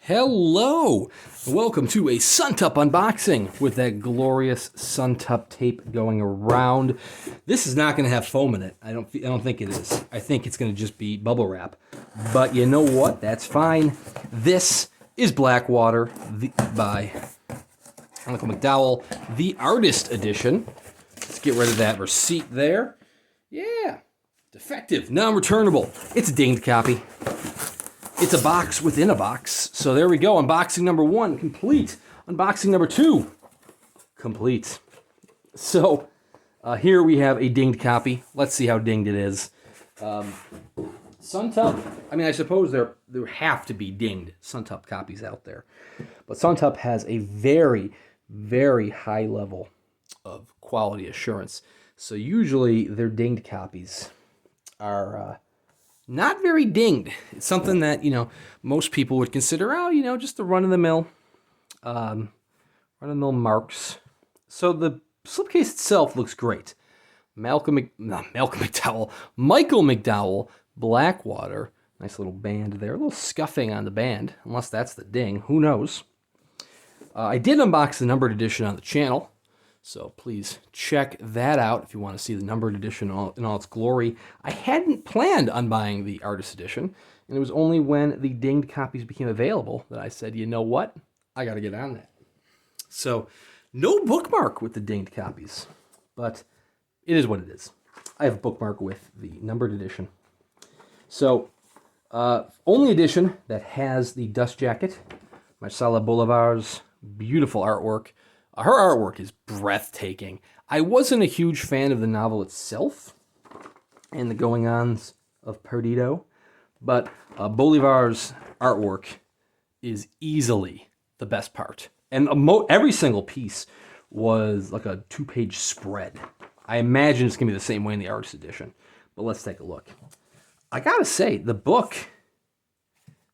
Hello, and welcome to a Suntup unboxing with that glorious Suntup tape going around. This is not going to have foam in it. I don't think it is. I think it's going to just be bubble wrap. But you know what? That's fine. This is Blackwater by Michael McDowell, the artist edition. Let's get rid of that receipt there. Yeah, defective, non-returnable. It's a dinged copy. It's a box within a box. So there we go. Unboxing number 1, complete. Unboxing number 2, complete. So here we have a dinged copy. Let's see how dinged it is. Suntup, I mean, I suppose there have to be dinged Suntup copies out there. But Suntup has a very, very high level of quality assurance. So usually their dinged copies are not very dinged. It's something that, most people would consider, just the run-of-the-mill marks. So the slipcase itself looks great. Michael McDowell, Blackwater. Nice little band there. A little scuffing on the band, unless that's the ding. Who knows? I did unbox the numbered edition on the channel. So please check that out if you want to see the numbered edition in all its glory. I hadn't planned on buying the artist edition, and it was only when the dinged copies became available that I said, you know what? I got to get on that. So no bookmark with the dinged copies, but it is what it is. I have a bookmark with the numbered edition. So only edition that has the dust jacket, Marcela Bolívar's beautiful artwork. Her artwork is breathtaking. I wasn't a huge fan of the novel itself and the going-ons of Perdido, but Bolívar's artwork is easily the best part. And every single piece was like a 2-page spread. I imagine it's going to be the same way in the artist edition, but let's take a look. I gotta say, the book,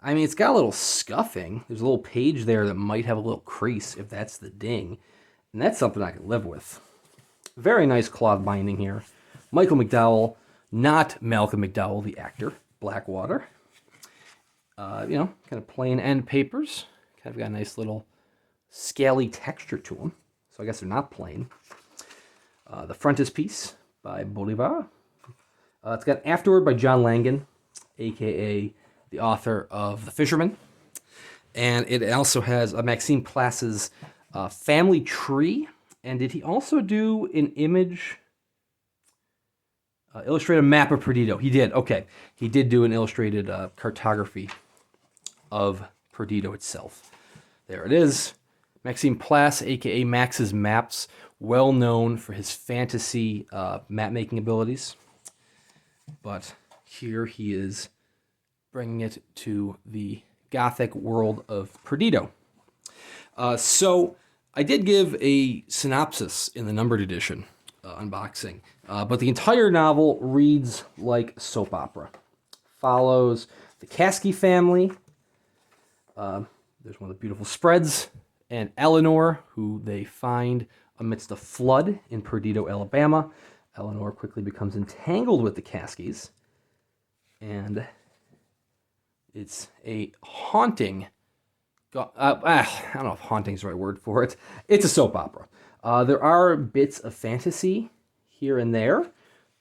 I mean, it's got a little scuffing. There's a little page there that might have a little crease, if that's the ding. And that's something I can live with. Very nice cloth binding here. Michael McDowell, not Malcolm McDowell, the actor. Blackwater. Kind of plain end papers. Kind of got a nice little scaly texture to them. So I guess they're not plain. The frontispiece by Bolívar. It's got Afterward by John Langan, a.k.a. the author of The Fisherman. And it also has Maxime Plasse's family tree. And did he also do an image, illustrated map of Perdido? He did, okay. He did do an illustrated cartography of Perdido itself. There it is. Maxime Plasse, a.k.a. Max's Maps, well known for his fantasy map-making abilities. But here he is bringing it to the Gothic world of Perdido. So I did give a synopsis in the numbered edition unboxing, but the entire novel reads like soap opera. Follows the Caskey family. There's one of the beautiful spreads, and Eleanor, who they find amidst a flood in Perdido, Alabama. Eleanor quickly becomes entangled with the Caskeys, and it's a haunting, I don't know if haunting is the right word for it. It's a soap opera. There are bits of fantasy here and there,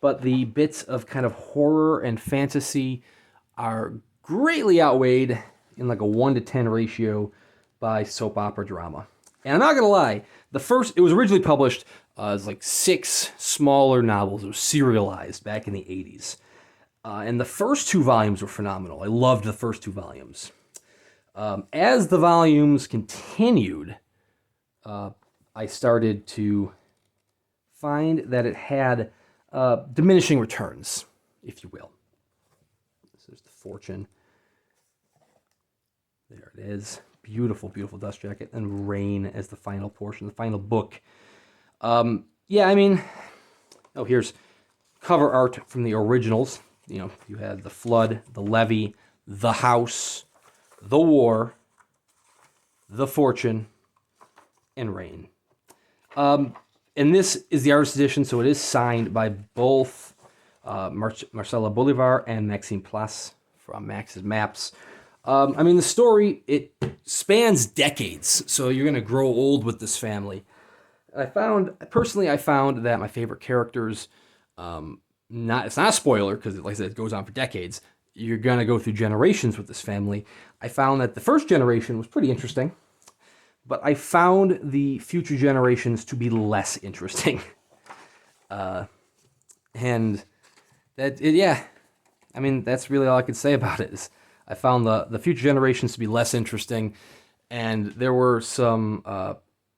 but the bits of kind of horror and fantasy are greatly outweighed in like a 1-to-10 ratio by soap opera drama. And I'm not going to lie, it was originally published as like 6 smaller novels. It was serialized back in the 80s. And the first 2 volumes were phenomenal. I loved the first 2 volumes. As the volumes continued, I started to find that it had diminishing returns, if you will. This is the Fortune. There it is. Beautiful, beautiful dust jacket. And Rain as the final portion, the final book. Here's cover art from the originals. You had the flood, the levee, the house, the war, the fortune, and Rain. And this is the artist edition, so it is signed by both Marcela Bolívar and Maxime Plasse from Max's Maps. I mean, the story, it spans decades, so you're going to grow old with this family. I found that my favorite characters, it's not a spoiler, because like I said, it goes on for decades. You're going to go through generations with this family. I found that the first generation was pretty interesting, but I found the future generations to be less interesting. And yeah, I mean, that's really all I could say about it. Is I found the future generations to be less interesting, and there were some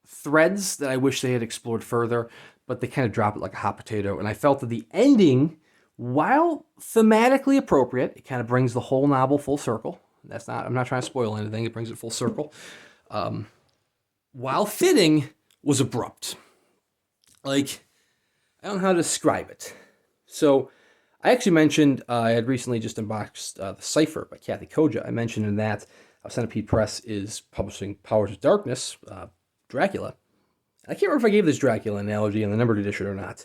threads that I wish they had explored further, but they kind of drop it like a hot potato. And I felt that the ending, while thematically appropriate, it kind of brings the whole novel full circle. I'm not trying to spoil anything. It brings it full circle. While fitting, was abrupt. Like, I don't know how to describe it. So, I actually mentioned I had recently just unboxed The Cipher by Kathy Koja. I mentioned in that Centipede Press is publishing Powers of Darkness, Dracula. I can't remember if I gave this Dracula analogy in the numbered edition or not,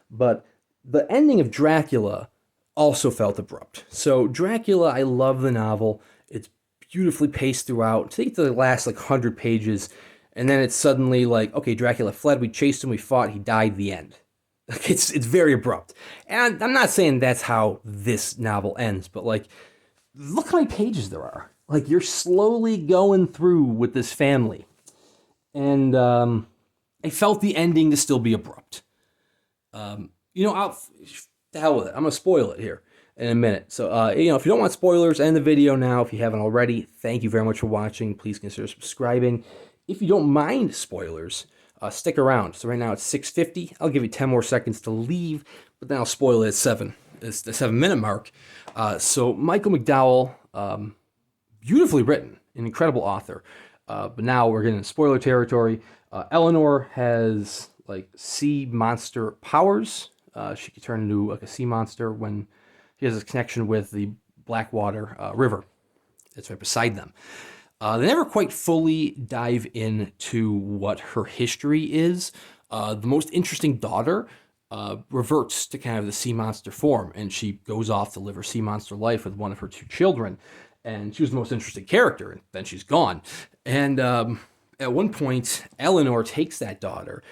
but the ending of Dracula also felt abrupt. So Dracula, I love the novel. It's beautifully paced throughout. I think the last 100 pages, and then it's suddenly like, okay, Dracula fled, we chased him, we fought, he died, the end. It's very abrupt. And I'm not saying that's how this novel ends, but look how many pages there are. You're slowly going through with this family. And I felt the ending to still be abrupt. The hell with it. I'm going to spoil it here in a minute. So, if you don't want spoilers, end the video now. If you haven't already, thank you very much for watching. Please consider subscribing. If you don't mind spoilers, stick around. So right now it's 6:50. I'll give you 10 more seconds to leave, but then I'll spoil it at 7. It's the 7-minute mark. So Michael McDowell, beautifully written, an incredible author. But now we're getting into spoiler territory. Eleanor has sea monster powers. She can turn into a sea monster when she has a connection with the Blackwater River. It's right beside them. They never quite fully dive into what her history is. The most interesting daughter reverts to kind of the sea monster form, and she goes off to live her sea monster life with one of her 2 children. And she was the most interesting character, and then she's gone. And at one point, Eleanor takes that daughter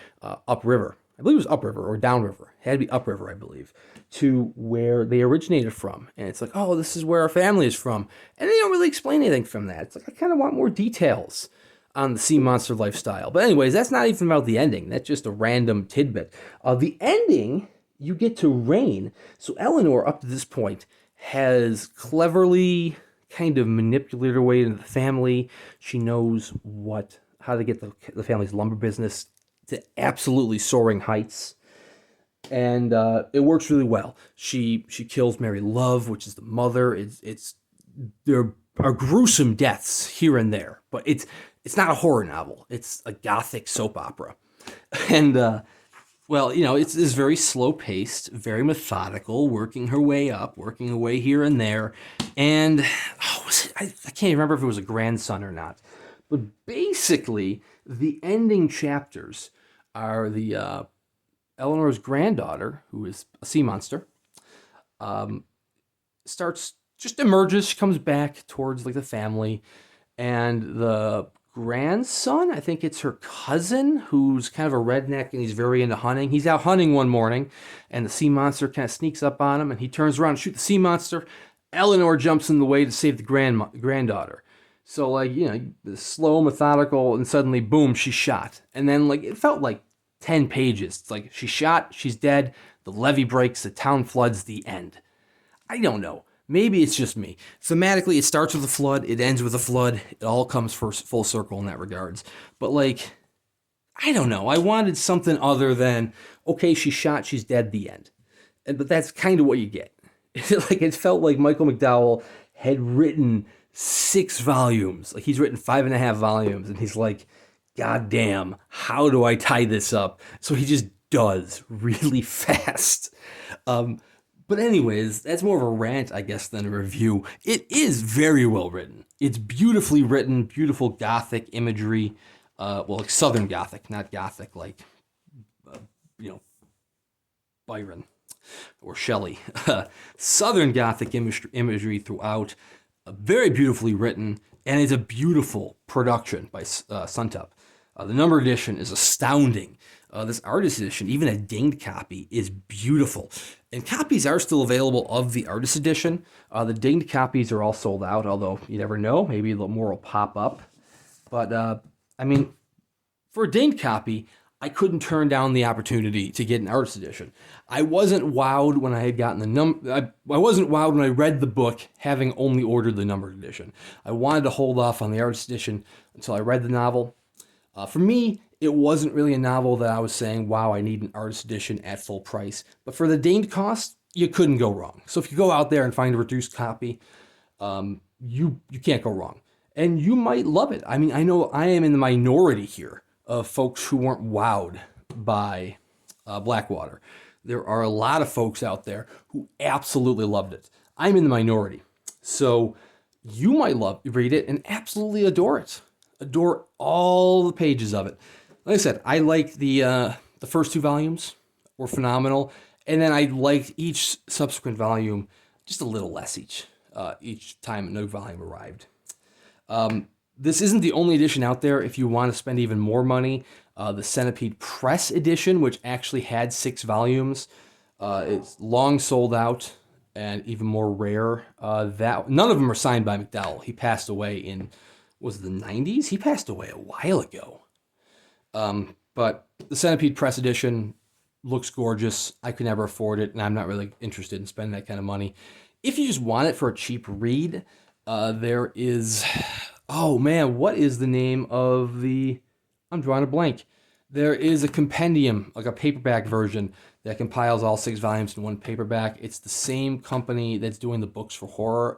upriver. I believe it was upriver or downriver. It had to be upriver, I believe, to where they originated from. And it's like, oh, this is where our family is from. And they don't really explain anything from that. It's like, I kind of want more details on the sea monster lifestyle. But anyways, that's not even about the ending. That's just a random tidbit. The ending, you get to reign. So Eleanor, up to this point, has cleverly kind of manipulated her way into the family. She knows how to get the family's lumber business to absolutely soaring heights. And it works really well. She kills Mary Love, which is the mother. There are gruesome deaths here and there, but it's not a horror novel. It's a gothic soap opera. And it's very slow paced, very methodical, working her way up, working her way here and there. And I can't remember if it was a grandson or not. But basically, the ending chapters are the Eleanor's granddaughter, who is a sea monster, emerges. She comes back towards the family, and the grandson, I think it's her cousin, who's kind of a redneck and he's very into hunting. He's out hunting one morning, and the sea monster kind of sneaks up on him, and he turns around to shoot the sea monster. Eleanor jumps in the way to save the granddaughter. So the slow, methodical, and suddenly, boom, she's shot. And then it felt like 10 pages. It's she's shot, she's dead, the levee breaks, the town floods, the end. I don't know. Maybe it's just me. Thematically, it starts with a flood, it ends with a flood. It all comes full circle in that regards. But I don't know. I wanted something other than, okay, she's shot, she's dead, the end. But that's kind of what you get. It felt like Michael McDowell had written 6 volumes. He's written 5.5 volumes, and he's like, God damn, how do I tie this up? So he just does really fast. But anyways, that's more of a rant, I guess, than a review. It is very well written. It's beautifully written, beautiful Gothic imagery. Southern Gothic, not Gothic Byron or Shelley. Southern Gothic imagery throughout. Very beautifully written, and it's a beautiful production by Suntup. The numbered edition is astounding. This artist edition, even a dinged copy, is beautiful. And copies are still available of the artist edition. The dinged copies are all sold out, although you never know. Maybe a little more will pop up. But, I mean, for a dinged copy, I couldn't turn down the opportunity to get an artist edition. I wasn't wowed when I had gotten the I wasn't wowed when I read the book, having only ordered the numbered edition. I wanted to hold off on the artist edition until I read the novel. For me, it wasn't really a novel that I was saying, wow, I need an artist edition at full price. But for the dinged cost, you couldn't go wrong. So if you go out there and find a reduced copy, you can't go wrong. And you might love it. I mean, I know I am in the minority here of folks who weren't wowed by Blackwater. There are a lot of folks out there who absolutely loved it. I'm in the minority. So you might read it and absolutely adore it. Adore all the pages of it. Like I said, I liked the first 2 volumes were phenomenal, and then I liked each subsequent volume just a little less each time a new volume arrived. This isn't the only edition out there. If you want to spend even more money, the Centipede Press edition, which actually had 6 volumes, it's long sold out and even more rare. None of them are signed by McDowell. He passed away in, was it the 90s? He passed away a while ago. But the Centipede Press edition looks gorgeous. I could never afford it, and I'm not really interested in spending that kind of money. If you just want it for a cheap read, there is... Oh, man, what is the name of the... I'm drawing a blank. There is a compendium, like a paperback version, that compiles all 6 volumes in one paperback. It's the same company that's doing the books for horror,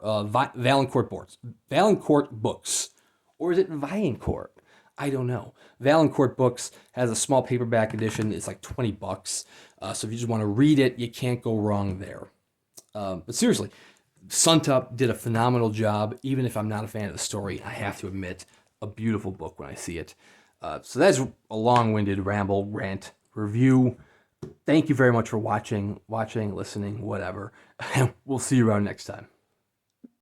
Valancourt Books. Valancourt Books. Or is it Valancourt? I don't know. Valancourt Books has a small paperback edition. It's like $20. So if you just want to read it, you can't go wrong there. But seriously, Suntup did a phenomenal job. Even if I'm not a fan of the story, I have to admit, a beautiful book when I see it. So that's a long-winded ramble, rant, review. Thank you very much for watching, listening, whatever. We'll see you around next time.